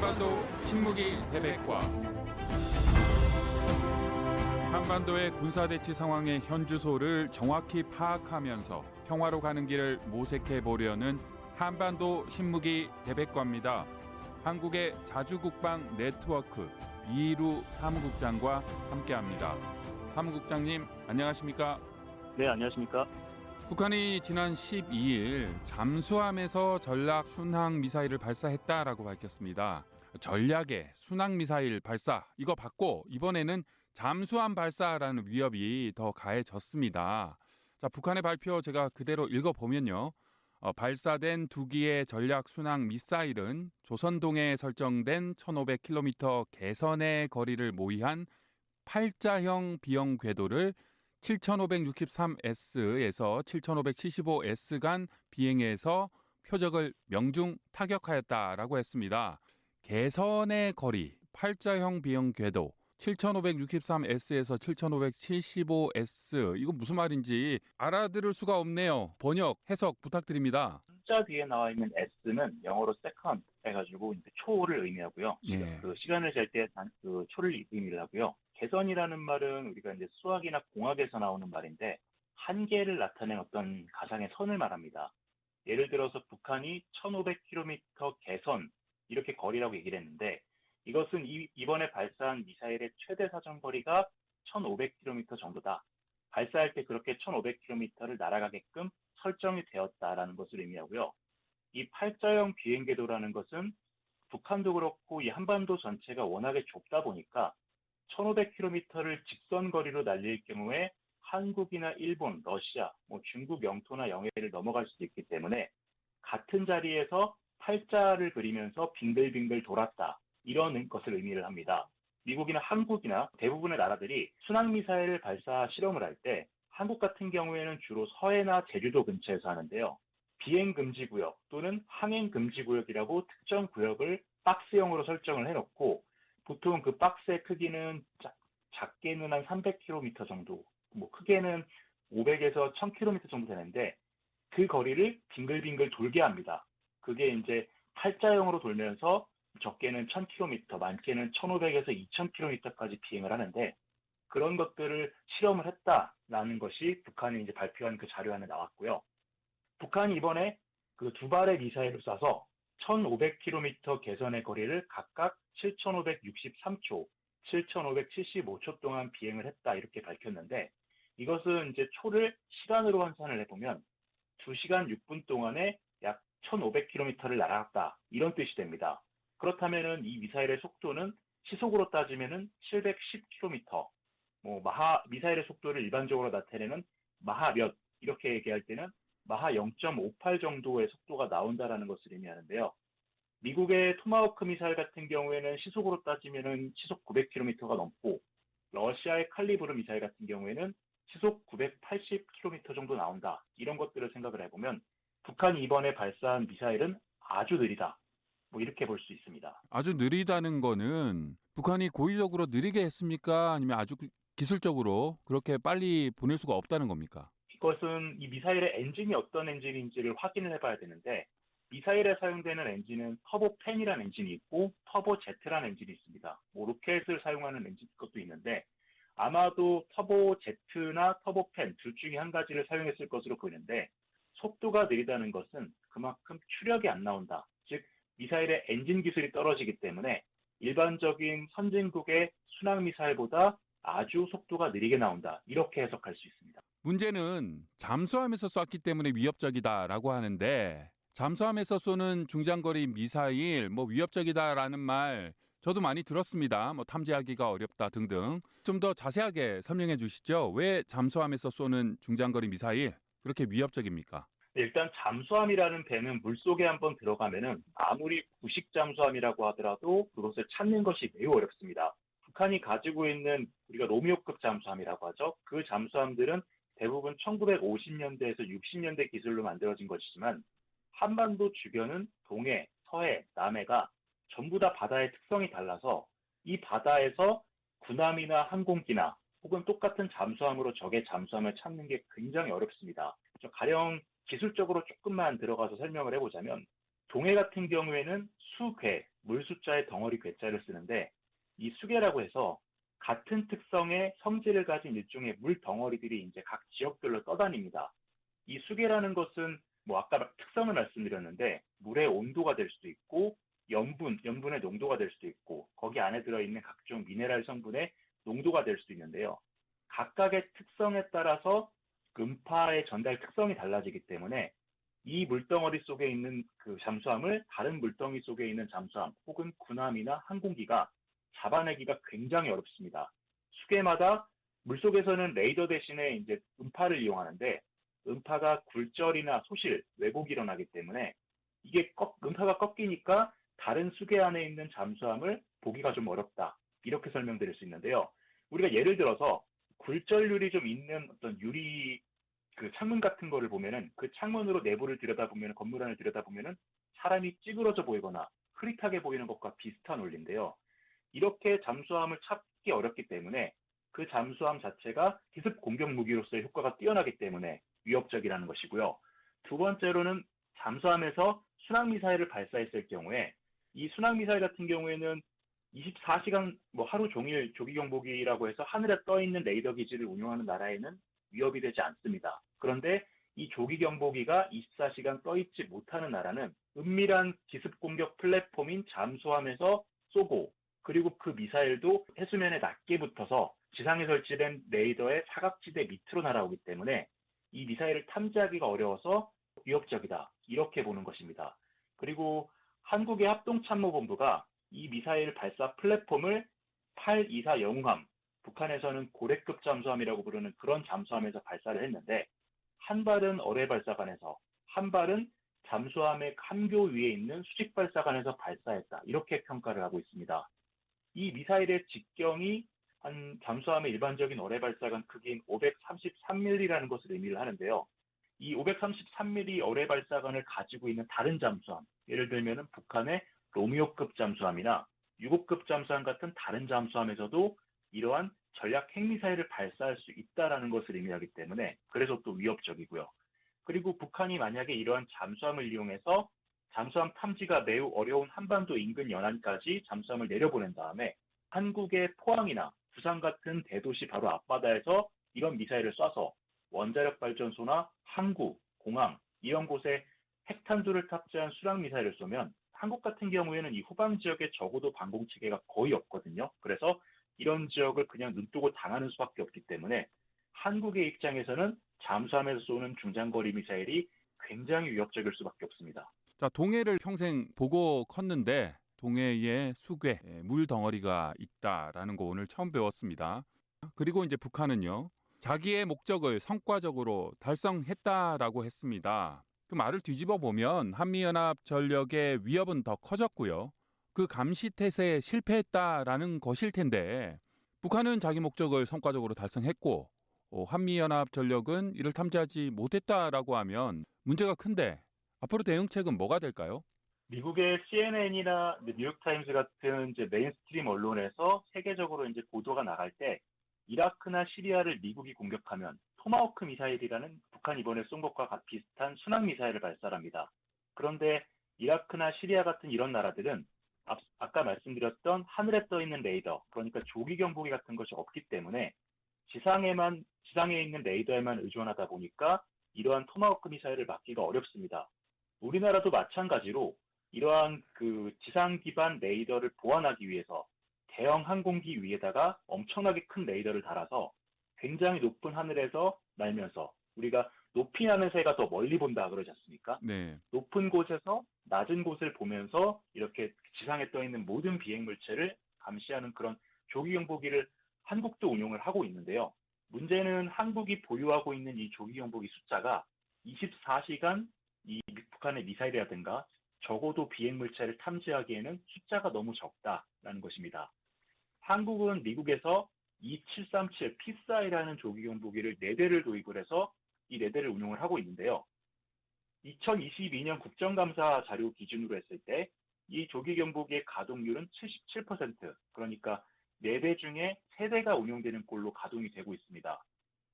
한반도 신무기 대백과 한반도의 군사대치 상황의 현주소를 정확히 파악하면서 평화로 가는 길을 모색해 보려는 한반도 신무기 대백과입니다. 한국의 자주국방 네트워크 이희루 사무국장과 함께합니다. 사무국장님 안녕하십니까? 네, 안녕하십니까? 북한이 지난 12일 잠수함에서 전략 순항 미사일을 발사했다라고 밝혔습니다. 전략의 순항 미사일 발사 이거 받고 이번에는 잠수함 발사라는 위협이 더 가해졌습니다. 자, 북한의 발표 제가 그대로 읽어보면요. 발사된 두 기의 전략 순항 미사일은 조선동해에 설정된 1500km 개선의 거리를 모의한 팔자형 비형 궤도를 7563S에서 7575S 간 비행해서 표적을 명중 타격하였다라고 했습니다. 개선의 거리, 팔자형 비형 궤도 7563S에서 7575S 이거 무슨 말인지 알아들을 수가 없네요. 번역, 해석 부탁드립니다. 숫자 뒤에 나와 있는 S는 영어로 second 해가지고 이제 초를 의미하고요. 예. 그 시간을 잴 때 그 초를 의미를 하고요. 개선이라는 말은 우리가 이제 수학이나 공학에서 나오는 말인데 한계를 나타낸 어떤 가상의 선을 말합니다. 예를 들어서 북한이 1500km 개선 이렇게 거리라고 얘기를 했는데 이것은 이번에 발사한 미사일의 최대 사정거리가 1500km 정도다. 발사할 때 그렇게 1500km를 날아가게끔 설정이 되었다라는 것을 의미하고요. 이 팔자형 비행궤도라는 것은 북한도 그렇고 이 한반도 전체가 워낙에 좁다 보니까 1500km를 직선 거리로 날릴 경우에 한국이나 일본, 러시아, 중국 영토나 영해를 넘어갈 수도 있기 때문에 같은 자리에서 팔자를 그리면서 빙글빙글 돌았다. 이런 것을 의미를 합니다. 미국이나 한국이나 대부분의 나라들이 순항미사일 발사 실험을 할 때 한국 같은 경우에는 주로 서해나 제주도 근처에서 하는데요. 비행금지구역 또는 항행금지구역이라고 특정 구역을 박스형으로 설정을 해놓고 보통 그 박스의 크기는 작게는 한 300km 정도, 크게는 500에서 1000km 정도 되는데 그 거리를 빙글빙글 돌게 합니다. 그게 이제 팔자형으로 돌면서 적게는 1000km, 많게는 1500에서 2000km까지 비행을 하는데 그런 것들을 실험을 했다라는 것이 북한이 이제 발표한 그 자료 안에 나왔고요. 북한이 이번에 그 두 발의 미사일을 쏴서 1500km 개선의 거리를 각각 7563초, 7575초 동안 비행을 했다 이렇게 밝혔는데 이것은 이제 초를 시간으로 환산을 해보면 2시간 6분 동안에 약 1500km를 날아갔다 이런 뜻이 됩니다. 그렇다면은 이 미사일의 속도는 시속으로 따지면은 710km, 미사일의 속도를 일반적으로 나타내는 마하 몇 이렇게 얘기할 때는 마하 0.58 정도의 속도가 나온다라는 것을 의미하는데요. 미국의 토마호크 미사일 같은 경우에는 시속으로 따지면은 시속 900km가 넘고 러시아의 칼리브르 미사일 같은 경우에는 시속 980km 정도 나온다. 이런 것들을 생각을 해보면 북한이 이번에 발사한 미사일은 아주 느리다. 이렇게 볼 수 있습니다. 아주 느리다는 거는 북한이 고의적으로 느리게 했습니까? 아니면 아주 기술적으로 그렇게 빨리 보낼 수가 없다는 겁니까? 이것은 이 미사일의 엔진이 어떤 엔진인지를 확인을 해봐야 되는데 미사일에 사용되는 엔진은 터보팬이라는 엔진이 있고 터보제트라는 엔진이 있습니다. 로켓을 사용하는 엔진 것도 있는데 아마도 터보제트나 터보팬 둘 중에 한 가지를 사용했을 것으로 보이는데 속도가 느리다는 것은 그만큼 추력이 안 나온다. 즉 미사일의 엔진 기술이 떨어지기 때문에 일반적인 선진국의 순항미사일보다 아주 속도가 느리게 나온다. 이렇게 해석할 수 있습니다. 문제는 잠수함에서 쐈기 때문에 위협적이다라고 하는데 잠수함에서 쏘는 중장거리 미사일 위협적이다라는 말 저도 많이 들었습니다. 탐지하기가 어렵다 등등. 좀 더 자세하게 설명해 주시죠. 왜 잠수함에서 쏘는 중장거리 미사일 그렇게 위협적입니까? 일단 잠수함이라는 배는 물속에 한번 들어가면은 아무리 구식 잠수함이라고 하더라도 그것을 찾는 것이 매우 어렵습니다. 북한이 가지고 있는 우리가 로미오급 잠수함이라고 하죠. 그 잠수함들은 대부분 1950년대에서 60년대 기술로 만들어진 것이지만 한반도 주변은 동해, 서해, 남해가 전부 다 바다의 특성이 달라서 이 바다에서 군함이나 항공기나 혹은 똑같은 잠수함으로 적의 잠수함을 찾는 게 굉장히 어렵습니다. 가령 기술적으로 조금만 들어가서 설명을 해보자면 동해 같은 경우에는 수괴, 물 숫자의 덩어리 괴자를 쓰는데 이 수괴라고 해서 같은 특성의 성질을 가진 일종의 물 덩어리들이 이제 각 지역별로 떠다닙니다. 이 수계라는 것은 뭐 아까 특성을 말씀드렸는데 물의 온도가 될 수도 있고 염분의 농도가 될 수도 있고 거기 안에 들어있는 각종 미네랄 성분의 농도가 될 수도 있는데요. 각각의 특성에 따라서 음파의 전달 특성이 달라지기 때문에 이 물덩어리 속에 있는 그 잠수함을 다른 물덩이 속에 있는 잠수함 혹은 군함이나 항공기가 잡아내기가 굉장히 어렵습니다. 수계마다 물속에서는 레이더 대신에 이제 음파를 이용하는데 음파가 굴절이나 소실, 왜곡이 일어나기 때문에 이게 음파가 꺾이니까 다른 수계 안에 있는 잠수함을 보기가 좀 어렵다. 이렇게 설명드릴 수 있는데요. 우리가 예를 들어서 굴절률이 좀 있는 어떤 유리 그 창문 같은 거를 보면은 그 창문으로 내부를 들여다보면 건물 안을 들여다보면은 사람이 찌그러져 보이거나 흐릿하게 보이는 것과 비슷한 원리인데요. 이렇게 잠수함을 찾기 어렵기 때문에 그 잠수함 자체가 기습 공격 무기로서의 효과가 뛰어나기 때문에 위협적이라는 것이고요. 두 번째로는 잠수함에서 순항미사일을 발사했을 경우에 이 순항미사일 같은 경우에는 24시간 하루 종일 조기경보기라고 해서 하늘에 떠 있는 레이더 기지를 운용하는 나라에는 위협이 되지 않습니다. 그런데 이 조기경보기가 24시간 떠 있지 못하는 나라는 은밀한 기습 공격 플랫폼인 잠수함에서 쏘고 그리고 그 미사일도 해수면에 낮게 붙어서 지상에 설치된 레이더의 사각지대 밑으로 날아오기 때문에 이 미사일을 탐지하기가 어려워서 위협적이다. 이렇게 보는 것입니다. 그리고 한국의 합동참모본부가 이 미사일 발사 플랫폼을 824 영웅함, 북한에서는 고래급 잠수함이라고 부르는 그런 잠수함에서 발사를 했는데 한 발은 어뢰발사관에서 한 발은 잠수함의 함교 위에 있는 수직발사관에서 발사했다. 이렇게 평가를 하고 있습니다. 이 미사일의 직경이 한 잠수함의 일반적인 어뢰발사관 크기인 533mm라는 것을 의미를 하는데요. 이 533mm 어뢰발사관을 가지고 있는 다른 잠수함, 예를 들면 북한의 로미오급 잠수함이나 유고급 잠수함 같은 다른 잠수함에서도 이러한 전략 핵미사일을 발사할 수 있다는 것을 의미하기 때문에 그래서 또 위협적이고요. 그리고 북한이 만약에 이러한 잠수함을 이용해서 잠수함 탐지가 매우 어려운 한반도 인근 연안까지 잠수함을 내려보낸 다음에 한국의 포항이나 부산 같은 대도시 바로 앞바다에서 이런 미사일을 쏴서 원자력 발전소나 항구, 공항 이런 곳에 핵탄두를 탑재한 순항 미사일을 쏘면 한국 같은 경우에는 이 후방 지역에 적어도 방공 체계가 거의 없거든요. 그래서 이런 지역을 그냥 눈뜨고 당하는 수밖에 없기 때문에 한국의 입장에서는 잠수함에서 쏘는 중장거리 미사일이 굉장히 위협적일 수밖에 없습니다. 자, 동해를 평생 보고 컸는데 동해에 수괴, 물 덩어리가 있다라는 거 오늘 처음 배웠습니다. 그리고 이제 북한은요. 자기의 목적을 성과적으로 달성했다라고 했습니다. 그 말을 뒤집어 보면 한미연합 전력의 위협은 더 커졌고요. 그 감시 태세에 실패했다라는 것일 텐데 북한은 자기 목적을 성과적으로 달성했고 한미연합 전력은 이를 탐지하지 못했다라고 하면 문제가 큰데 앞으로 대응책은 뭐가 될까요? 미국의 CNN이나 뉴욕타임스 같은 이제 메인스트림 언론에서 세계적으로 이제 보도가 나갈 때 이라크나 시리아를 미국이 공격하면 토마호크 미사일이라는 북한 이번에 쏜 것과 비슷한 순항 미사일을 발사합니다. 그런데 이라크나 시리아 같은 이런 나라들은 아까 말씀드렸던 하늘에 떠 있는 레이더, 그러니까 조기 경보기 같은 것이 없기 때문에 지상에 있는 레이더에만 의존하다 보니까 이러한 토마호크 미사일을 막기가 어렵습니다. 우리나라도 마찬가지로 이러한 그 지상 기반 레이더를 보완하기 위해서 대형 항공기 위에다가 엄청나게 큰 레이더를 달아서 굉장히 높은 하늘에서 날면서 우리가 높이 나는 새가 더 멀리 본다 그러지 않습니까? 네. 높은 곳에서 낮은 곳을 보면서 이렇게 지상에 떠 있는 모든 비행 물체를 감시하는 그런 조기 경보기를 한국도 운용을 하고 있는데요. 문제는 한국이 보유하고 있는 이 조기 경보기 숫자가 24시간 이 북한의 미사일이라든가 적어도 비행 물체를 탐지하기에는 숫자가 너무 적다라는 것입니다. 한국은 미국에서 2737 피스아이라는 조기 경보기를 4대를 도입을 해서 이 4대를 운용을 하고 있는데요. 2022년 국정감사 자료 기준으로 했을 때 이 조기 경보기의 가동률은 77%, 그러니까 4대 중에 3대가 운용되는 꼴로 가동이 되고 있습니다.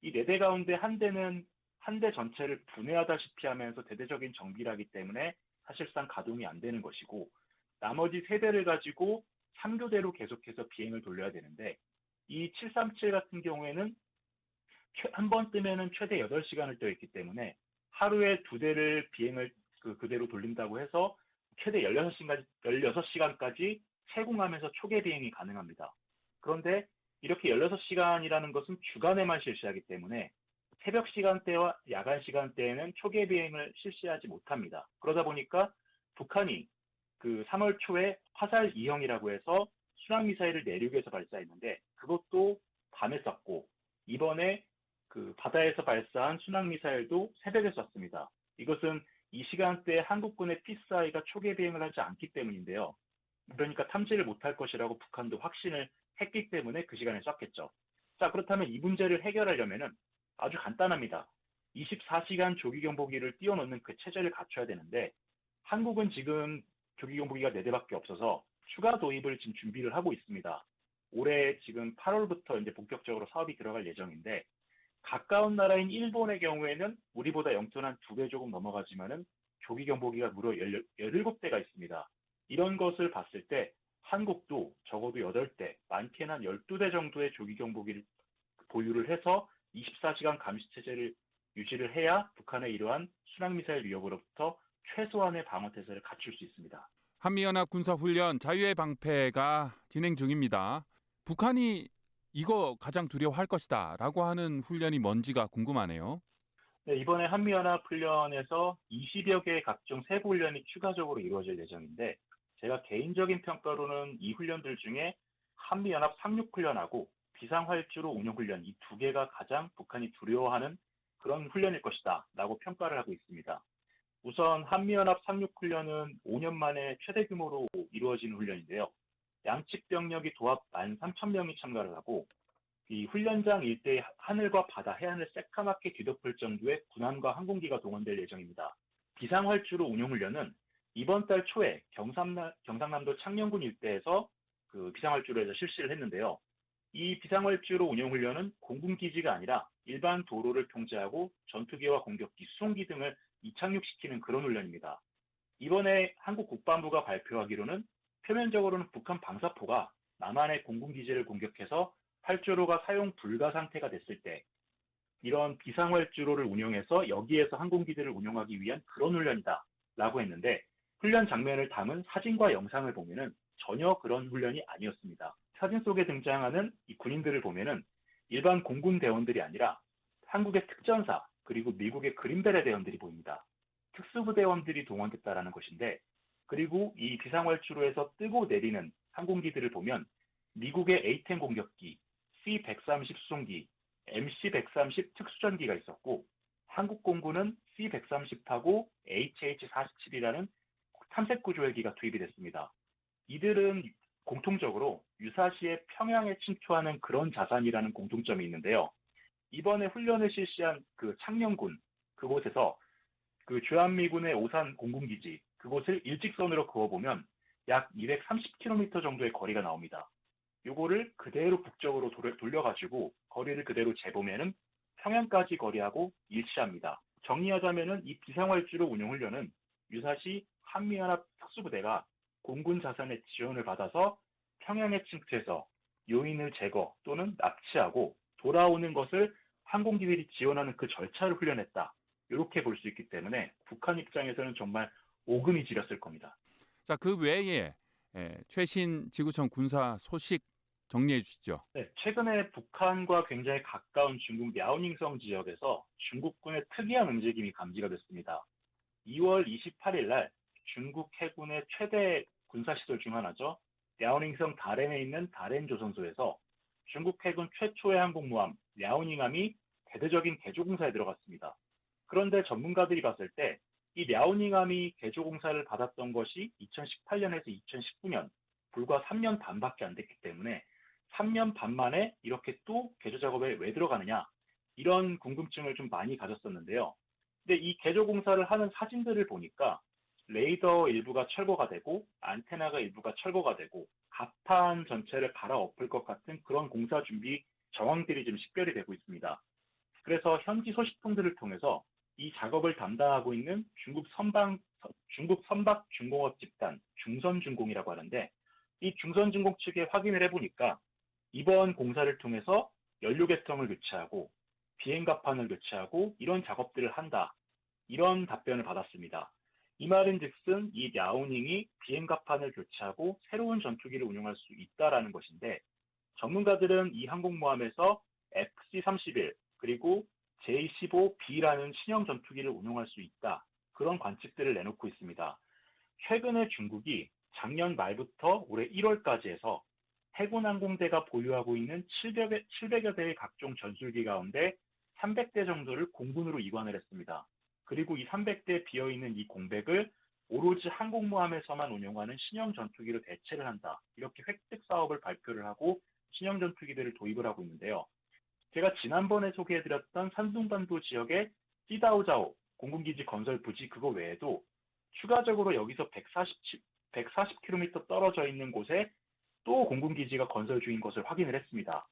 이 4대 가운데 한 대는 한 대 전체를 분해하다시피 하면서 대대적인 정비를 하기 때문에 사실상 가동이 안 되는 것이고 나머지 3대를 가지고 3교대로 계속해서 비행을 돌려야 되는데 이 737 같은 경우에는 한 번 뜨면은 최대 8시간을 떠 있기 때문에 하루에 2대를 비행을 그대로 돌린다고 해서 최대 16시간까지 세공하면서 초계 비행이 가능합니다. 그런데 이렇게 16시간이라는 것은 주간에만 실시하기 때문에 새벽 시간대와 야간 시간대에는 초계 비행을 실시하지 못합니다. 그러다 보니까 북한이 3월 초에 화살 2형이라고 해서 순항미사일을 내륙에서 발사했는데 그것도 밤에 쐈고 이번에 바다에서 발사한 순항미사일도 새벽에 쐈습니다. 이것은 이 시간대에 한국군의 피스아이가 초계 비행을 하지 않기 때문인데요. 그러니까 탐지를 못할 것이라고 북한도 확신을 했기 때문에 그 시간에 쐈겠죠. 자, 그렇다면 이 문제를 해결하려면은 아주 간단합니다. 24시간 조기경보기를 띄워놓는 그 체제를 갖춰야 되는데 한국은 지금 조기경보기가 4대밖에 없어서 추가 도입을 지금 준비를 하고 있습니다. 올해 지금 8월부터 이제 본격적으로 사업이 들어갈 예정인데 가까운 나라인 일본의 경우에는 우리보다 영토는 한 2배 조금 넘어가지만은 조기경보기가 무려 17대가 있습니다. 이런 것을 봤을 때 한국도 적어도 8대, 많게는 한 12대 정도의 조기경보기를 보유를 해서 24시간 감시체제를 유지를 해야 북한의 이러한 순항미사일 위협으로부터 최소한의 방어태세를 갖출 수 있습니다. 한미연합 군사훈련 자유의 방패가 진행 중입니다. 북한이 이거 가장 두려워할 것이다 라고 하는 훈련이 뭔지가 궁금하네요. 네, 이번에 한미연합 훈련에서 20여 개의 각종 세부 훈련이 추가적으로 이루어질 예정인데 제가 개인적인 평가로는 이 훈련들 중에 한미연합 상륙훈련하고 비상활주로 운용훈련 이 2개가 가장 북한이 두려워하는 그런 훈련일 것이다 라고 평가를 하고 있습니다. 우선 한미연합 상륙훈련은 5년 만에 최대 규모로 이루어지는 훈련인데요. 양측 병력이 도합 13,000명이 참가를 하고 이 훈련장 일대의 하늘과 바다, 해안을 새까맣게 뒤덮을 정도의 군함과 항공기가 동원될 예정입니다. 비상활주로 운용훈련은 이번 달 초에 경상남도 창녕군 일대에서 비상활주로에서 실시를 했는데요. 이 비상활주로 운용훈련은 공군기지가 아니라 일반 도로를 통제하고 전투기와 공격기, 수송기 등을 이착륙시키는 그런 훈련입니다. 이번에 한국 국방부가 발표하기로는 표면적으로는 북한 방사포가 남한의 공군기지를 공격해서 활주로가 사용 불가 상태가 됐을 때 이런 비상활주로를 운용해서 여기에서 항공기들을 운용하기 위한 그런 훈련이다 라고 했는데 훈련 장면을 담은 사진과 영상을 보면은 전혀 그런 훈련이 아니었습니다. 사진 속에 등장하는 이 군인들을 보면은 일반 공군 대원들이 아니라 한국의 특전사 그리고 미국의 그린베레 대원들이 보입니다. 특수부대원들이 동원됐다라는 것인데 그리고 이 비상활주로에서 뜨고 내리는 항공기들을 보면 미국의 A-10 공격기, C-130 수송기, MC-130 특수전기가 있었고 한국 공군은 C-130하고 HH-47이라는 탐색 구조 헬기가 투입이 됐습니다. 이들은 공통적으로 유사시에 평양에 침투하는 그런 자산이라는 공통점이 있는데요. 이번에 훈련을 실시한 창녕군 그곳에서 주한미군의 오산 공군기지 그곳을 일직선으로 그어보면 약 230km 정도의 거리가 나옵니다. 요거를 그대로 북쪽으로 돌려가지고 거리를 그대로 재보면은 평양까지 거리하고 일치합니다. 정리하자면은 이 비상활주로 운용훈련은 유사시 한미연합 특수부대가 공군 자산의 지원을 받아서 평양에 침투해서 요인을 제거 또는 납치하고 돌아오는 것을 항공기들이 지원하는 그 절차를 훈련했다. 이렇게 볼 수 있기 때문에 북한 입장에서는 정말 오금이 지렸을 겁니다. 자, 그 외에 최신 지구촌 군사 소식 정리해 주시죠. 네, 최근에 북한과 굉장히 가까운 중국 랴오닝성 지역에서 중국군의 특이한 움직임이 감지가 됐습니다. 2월 28일 날 중국 해군의 최대 군사시설 중 하나죠. 랴오닝성 다롄에 있는 다롄 조선소에서 중국 해군 최초의 항공모함 랴오닝함이 대대적인 개조공사에 들어갔습니다. 그런데 전문가들이 봤을 때 이 랴오닝함이 개조공사를 받았던 것이 2018년에서 2019년 불과 3년 반밖에 안 됐기 때문에 3년 반 만에 이렇게 또 개조 작업에 왜 들어가느냐 이런 궁금증을 좀 많이 가졌었는데요. 근데 이 개조 공사를 하는 사진들을 보니까 레이더 일부가 철거가 되고 안테나가 일부가 철거가 되고 갑판 전체를 갈아엎을 것 같은 그런 공사 준비 정황들이 좀 식별이 되고 있습니다. 그래서 현지 소식통들을 통해서 이 작업을 담당하고 있는 중국 선박 중공업 집단 중선중공이라고 하는데, 이 중선중공 측에 확인을 해보니까 이번 공사를 통해서 연료 계통을 교체하고 비행갑판을 교체하고 이런 작업들을 한다. 이런 답변을 받았습니다. 이 말인즉슨 이 랴오닝이 비행갑판을 교체하고 새로운 전투기를 운용할 수 있다라는 것인데, 전문가들은 이 항공모함에서 FC-31 그리고 J-15B라는 신형 전투기를 운용할 수 있다. 그런 관측들을 내놓고 있습니다. 최근에 중국이 작년 말부터 올해 1월까지 해서 해군항공대가 보유하고 있는 700여 대의 각종 전술기 가운데 300대 정도를 공군으로 이관을 했습니다. 그리고 이 300대 비어있는 이 공백을 오로지 항공모함에서만 운용하는 신형 전투기로 대체를 한다. 이렇게 획득 사업을 발표를 하고 신형 전투기들을 도입을 하고 있는데요. 제가 지난번에 소개해드렸던 산둥반도 지역의 찌다오자오 공군기지 건설 부지 그거 외에도 추가적으로 여기서 140km 떨어져 있는 곳에 또 공군기지가 건설 중인 것을 확인을 했습니다.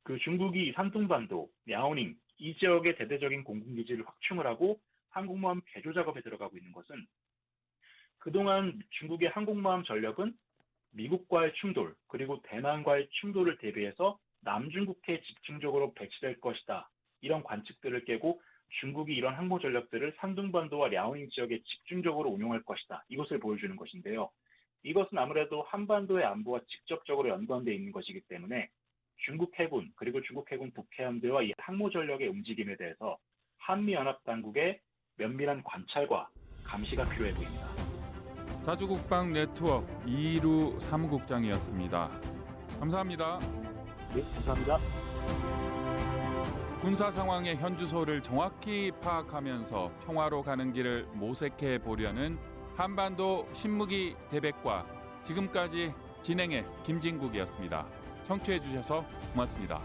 그 중국이 산둥반도, 랴오닝 이 지역의 대대적인 공군기지를 확충을 하고 항공모함 개조 작업에 들어가고 있는 것은 그동안 중국의 항공모함 전력은 미국과의 충돌 그리고 대만과의 충돌을 대비해서 남중국해에 집중적으로 배치될 것이다. 이런 관측들을 깨고 중국이 이런 항모 전력들을 산둥반도와 랴오닝 지역에 집중적으로 운용할 것이다. 이것을 보여주는 것인데요. 이것은 아무래도 한반도의 안보와 직접적으로 연관되어 있는 것이기 때문에 중국 해군 그리고 중국 해군 북해함대와 이 항모 전력의 움직임에 대해서 한미연합당국의 면밀한 관찰과 감시가 필요해 보입니다. 자주국방 네트워크 이루 사무국장이었습니다. 감사합니다. 네, 감사합니다. 군사 상황의 현주소를 정확히 파악하면서 평화로 가는 길을 모색해 보려는 한반도 신무기 대백과 지금까지 진행해 김진국이었습니다. 청취해 주셔서 고맙습니다.